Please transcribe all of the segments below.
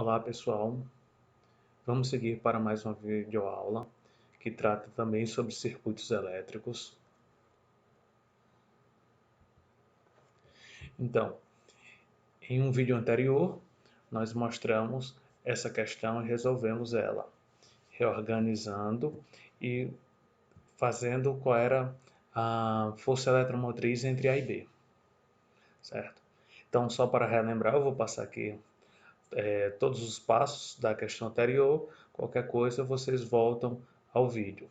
Olá pessoal, vamos seguir para mais uma videoaula que trata também sobre circuitos elétricos. Então, em um vídeo anterior, nós mostramos essa questão e resolvemos ela, reorganizando e fazendo qual era a força eletromotriz entre A e B, certo? Então, só para relembrar, eu vou passar aqui todos os passos da questão anterior. Qualquer coisa, vocês voltam ao vídeo.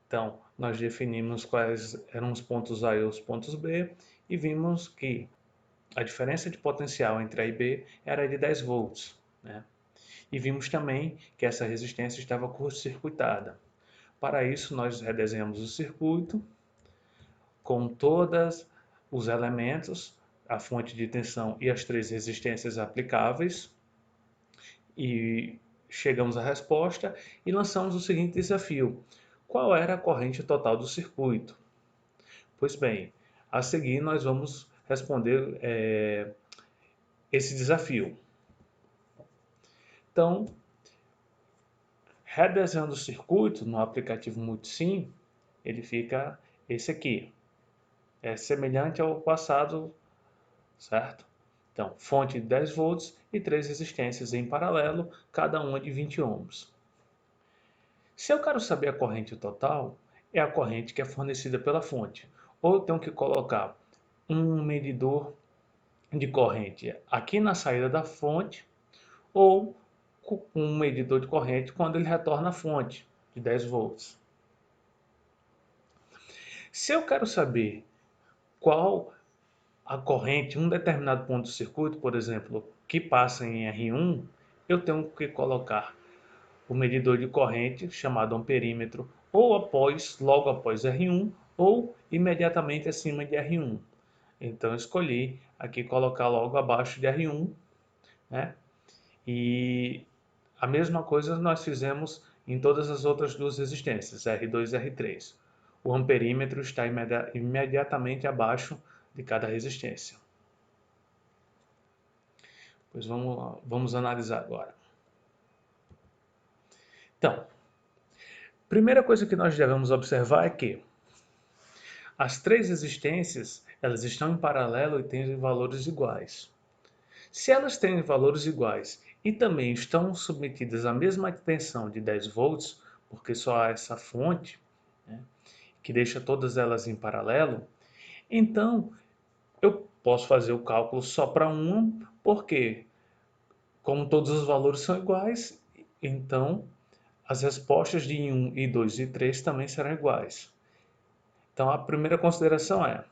Então, nós definimos quais eram os pontos A e os pontos B e vimos que a diferença de potencial entre A e B era de 10 volts, né? E vimos também que essa resistência estava curto-circuitada. Para isso, nós redesenhamos o circuito com todos os elementos, a fonte de tensão e as três resistências aplicáveis, e chegamos à resposta e lançamos o seguinte desafio: qual era a corrente total do circuito? Pois bem, a seguir nós vamos responder esse desafio. Então, redesenhando o circuito no aplicativo Multisim, ele fica esse aqui. É semelhante ao passado, certo? Então, fonte de 10 volts e três resistências em paralelo, cada uma de 20 ohms. Se eu quero saber a corrente total, é a corrente que é fornecida pela fonte. Ou eu tenho que colocar um medidor de corrente aqui na saída da fonte, ou um medidor de corrente quando ele retorna à fonte de 10 volts. Se eu quero saber qual a corrente, um determinado ponto do circuito, por exemplo, que passa em R1, eu tenho que colocar o medidor de corrente, chamado amperímetro, ou logo após R1, ou imediatamente acima de R1. Então, eu escolhi aqui colocar logo abaixo de R1, né? E a mesma coisa nós fizemos em todas as outras duas resistências, R2 e R3. O amperímetro está imediatamente abaixo de cada resistência. Pois vamos analisar agora. Então, primeira coisa que nós devemos observar é que as três resistências elas estão em paralelo e têm valores iguais. Se elas têm valores iguais e também estão submetidas à mesma tensão de 10 volts, porque só há essa fonte, né, que deixa todas elas em paralelo, então eu posso fazer o cálculo só para uma, porque como todos os valores são iguais, então as respostas de 1 e 2 e 3 também serão iguais. Então a primeira consideração é: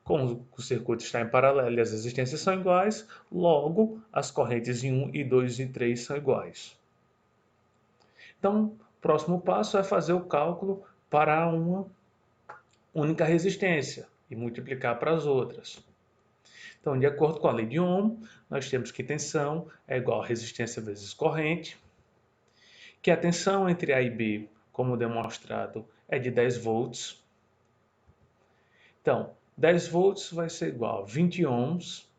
como o circuito está em paralelo e as resistências são iguais, logo as correntes em 1 e 2 e 3 são iguais. Então, o próximo passo é fazer o cálculo para uma única resistência e multiplicar para as outras. Então, de acordo com a lei de Ohm, nós temos que tensão é igual a resistência vezes corrente, que a tensão entre A e B, como demonstrado, é de 10 volts. Então, 10 volts vai ser igual a 20 ohms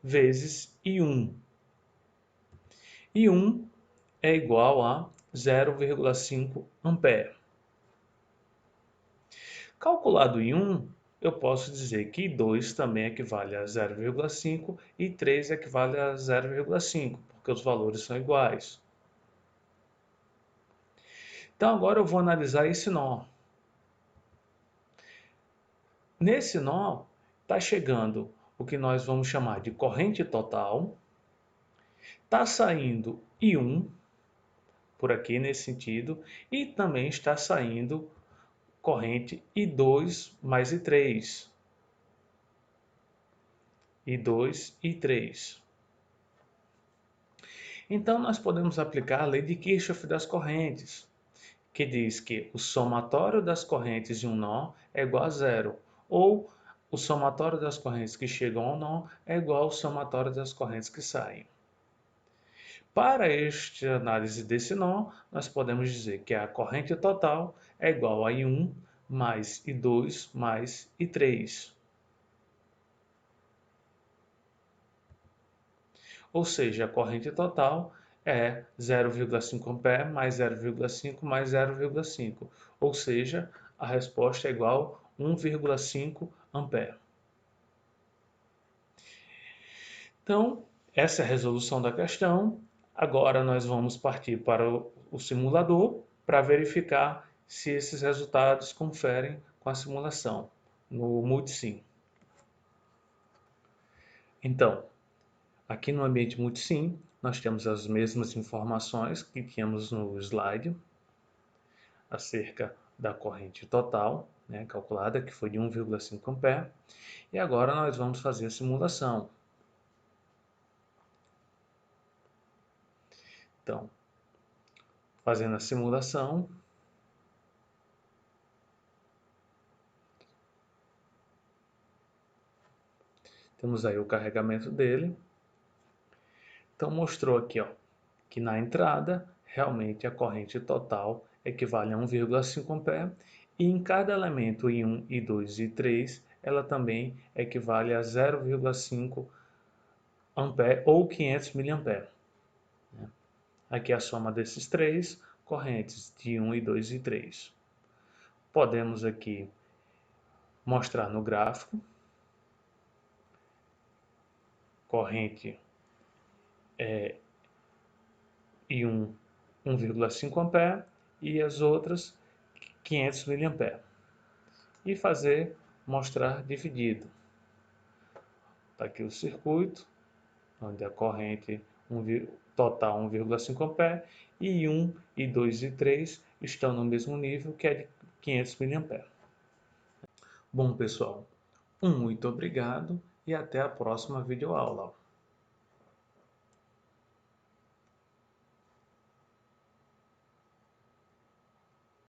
vezes I1. I1 é igual a 0,5 ampere. Calculado I1, eu posso dizer que I2 também equivale a 0,5 e 3 equivale a 0,5, porque os valores são iguais. Então agora eu vou analisar esse nó. Nesse nó está chegando o que nós vamos chamar de corrente total, está saindo I1 por aqui nesse sentido e também está saindo corrente I2 mais I3. I2 e 3. Então, nós podemos aplicar a lei de Kirchhoff das correntes, que diz que o somatório das correntes de um nó é igual a zero, ou o somatório das correntes que chegam ao nó é igual ao somatório das correntes que saem. Para esta análise desse nó, nós podemos dizer que a corrente total é igual a I1 mais I2 mais I3. Ou seja, a corrente total é 0,5 A mais 0,5 mais 0,5. Ou seja, a resposta é igual a 1,5 A. Então, essa é a resolução da questão. Agora nós vamos partir para o simulador para verificar se esses resultados conferem com a simulação no Multisim. Então, aqui no ambiente Multisim, nós temos as mesmas informações que tínhamos no slide acerca da corrente total, né, calculada, que foi de 1,5 A. E agora nós vamos fazer a simulação. Então, fazendo a simulação, temos aí o carregamento dele. Então mostrou aqui, ó, que na entrada realmente a corrente total equivale a 1,5 A e em cada elemento I1, I2 e I3 ela também equivale a 0,5 A ou 500 mA. Aqui é a soma desses três correntes de 1, I2 e I3. Podemos aqui mostrar no gráfico corrente I1 1,5 A e as outras 500 mA. E mostrar dividido. Está aqui o circuito, onde a corrente total 1,5 A e 1, e 2 e 3 estão no mesmo nível, que é de 500 mA. Bom, pessoal, muito obrigado e até a próxima videoaula.